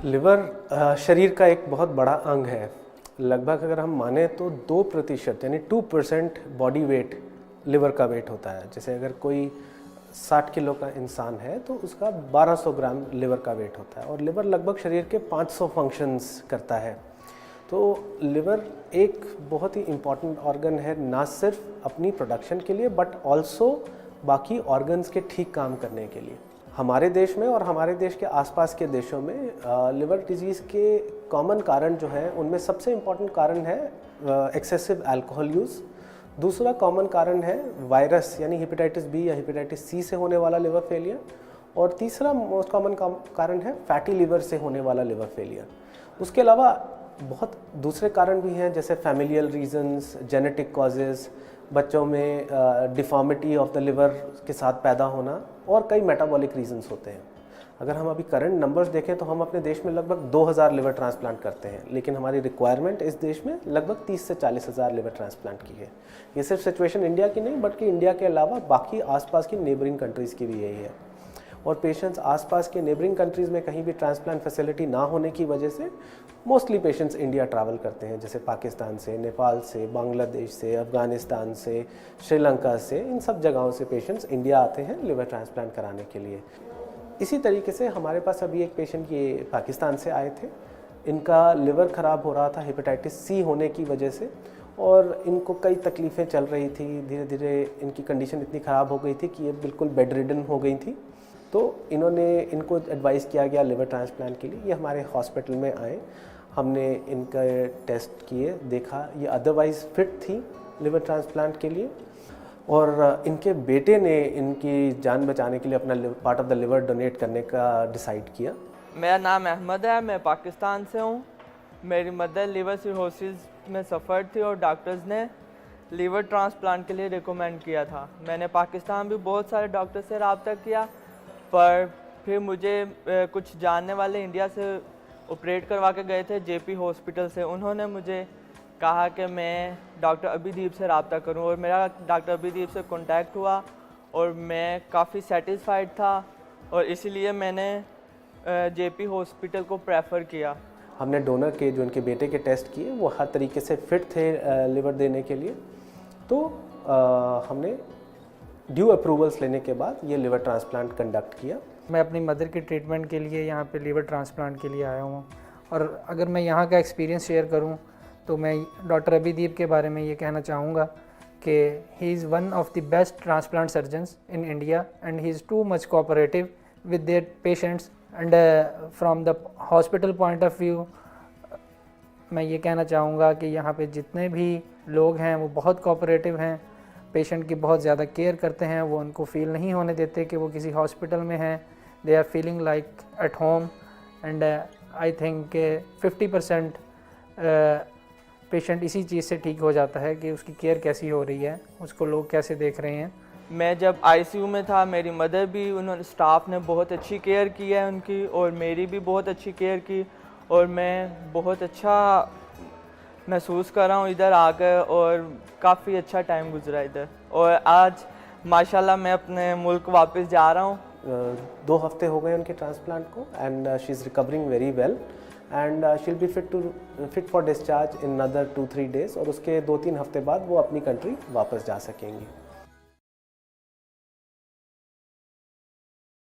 Liver शरीर का एक बहुत बड़ा अंग है। लगभग अगर हम माने तो 2% यानी 2% बॉडी वेट लिवर का वेट होता है। जैसे अगर कोई 60 किलो का इंसान है तो उसका 1200 ग्राम लिवर का वेट होता है और लिवर लगभग शरीर के 500 फंक्शंस करता है। तो लिवर एक बहुत ही इम्पॉर्टेंट ऑर्गन है, ना सिर्फ अपनी प्रोडक्शन के लिए बट ऑल्सो बाकी ऑर्गन्स के ठीक काम करने के लिए। हमारे देश में और हमारे देश के आसपास के देशों में लिवर डिजीज़ के कॉमन कारण जो हैं उनमें सबसे इम्पॉर्टेंट कारण है एक्सेसिव अल्कोहल यूज़। दूसरा कॉमन कारण है वायरस यानी हेपेटाइटिस बी या हेपेटाइटिस सी से होने वाला लिवर फेलियर। और तीसरा मोस्ट कॉमन कारण है फैटी लिवर से होने वाला लिवर फेलियर। उसके अलावा बहुत दूसरे कारण भी हैं, जैसे फैमिलियल रीजंस, जेनेटिक कॉजेज़, बच्चों में डिफॉर्मिटी ऑफ द लिवर के साथ पैदा होना और कई मेटाबॉलिक रीजंस होते हैं। अगर हम अभी करंट नंबर्स देखें तो हम अपने देश में लगभग 2000 लिवर ट्रांसप्लांट करते हैं, लेकिन हमारी रिक्वायरमेंट इस देश में लगभग 30 से 40 हज़ार लिवर ट्रांसप्लांट की है। ये सिर्फ सिचुएशन इंडिया की नहीं बल्कि इंडिया के अलावा बाकी आसपास की नेबरिंग कंट्रीज़ की भी यही है। और पेशेंट्स आसपास के नेबरिंग कंट्रीज़ में कहीं भी ट्रांसप्लांट फैसिलिटी ना होने की वजह से मोस्टली पेशेंट्स इंडिया ट्रैवल करते हैं, जैसे पाकिस्तान से, नेपाल से, बांग्लादेश से, अफ़गानिस्तान से, श्रीलंका से, इन सब जगहों से पेशेंट्स इंडिया आते हैं लिवर ट्रांसप्लांट कराने के लिए। इसी तरीके से हमारे पास अभी एक पेशेंट ये पाकिस्तान से आए थे। इनका लिवर ख़राब हो रहा था हेपेटाइटिस सी होने की वजह से और इनको कई तकलीफ़ें चल रही थी। धीरे धीरे इनकी कंडीशन इतनी ख़राब हो गई थी कि ये बिल्कुल बेड रिडन हो गई थी। तो इनको एडवाइस किया गया लिवर ट्रांसप्लांट के लिए। ये हमारे हॉस्पिटल में आए, हमने इनका टेस्ट किए, देखा ये अदरवाइज़ फिट थी लिवर ट्रांसप्लांट के लिए और इनके बेटे ने इनकी जान बचाने के लिए अपना part of the liver donate करने का डिसाइड किया। मेरा नाम अहमद है, मैं पाकिस्तान से हूँ। मेरी मदर लिवर सिरोसिस में सफ़र थी और डॉक्टर्स ने लिवर ट्रांसप्लांट के लिए रिकमेंड किया था। मैंने पाकिस्तान भी बहुत सारे डॉक्टर से रब्ता किया, पर फिर मुझे कुछ जानने वाले इंडिया से ऑपरेट करवा के गए थे जेपी हॉस्पिटल से। उन्होंने मुझे कहा कि मैं डॉक्टर अभिदीप से रब्ता करूं और मेरा डॉक्टर अभिदीप से कांटेक्ट हुआ और मैं काफ़ी सेटिस्फाइड था और इसीलिए मैंने जेपी हॉस्पिटल को प्रेफर किया। हमने डोनर के जो इनके बेटे के टेस्ट किए वो हर तरीके से फिट थे लिवर देने के लिए। तो हमने ड्यू अप्रूवल्स लेने के बाद ये लिवर ट्रांसप्लांट कंडक्ट किया। मैं अपनी मदर के ट्रीटमेंट के लिए यहाँ पे लिवर ट्रांसप्लांट के लिए आया हूँ और अगर मैं यहाँ का एक्सपीरियंस शेयर करूँ तो मैं डॉक्टर अभिदीप के बारे में ये कहना चाहूँगा कि he is one of the best transplant surgeons in India and he is too much cooperative with their patients and from the hospital point of view मैं ये कहना चाहूँगा कि यहाँ पे जितने भी लोग हैं वो बहुत कोऑपरेटिव हैं, पेशेंट की बहुत ज़्यादा केयर करते हैं, वो उनको फील नहीं होने देते कि वो किसी हॉस्पिटल में हैं। They are feeling like at home and I think 50% patient इसी चीज़ से ठीक हो जाता है कि उसकी केयर कैसी हो रही है, उसको लोग कैसे देख रहे हैं। मैं जब आईसीयू में था, मेरी मदर भी, उन्होंने स्टाफ ने बहुत अच्छी केयर की है उनकी और मेरी भी बहुत अच्छी केयर की और मैं बहुत अच्छा महसूस कर रहा हूँ इधर आकर और काफ़ी अच्छा टाइम गुजरा इधर और आज माशाल्लाह मैं अपने मुल्क वापस जा रहा हूँ। 2 हफ्ते हो गए उनके ट्रांसप्लांट को and she is recovering very well and she will be fit for discharge in another 2-3 days और उसके 2-3 हफ्ते बाद वो अपनी कंट्री वापस जा सकेंगी।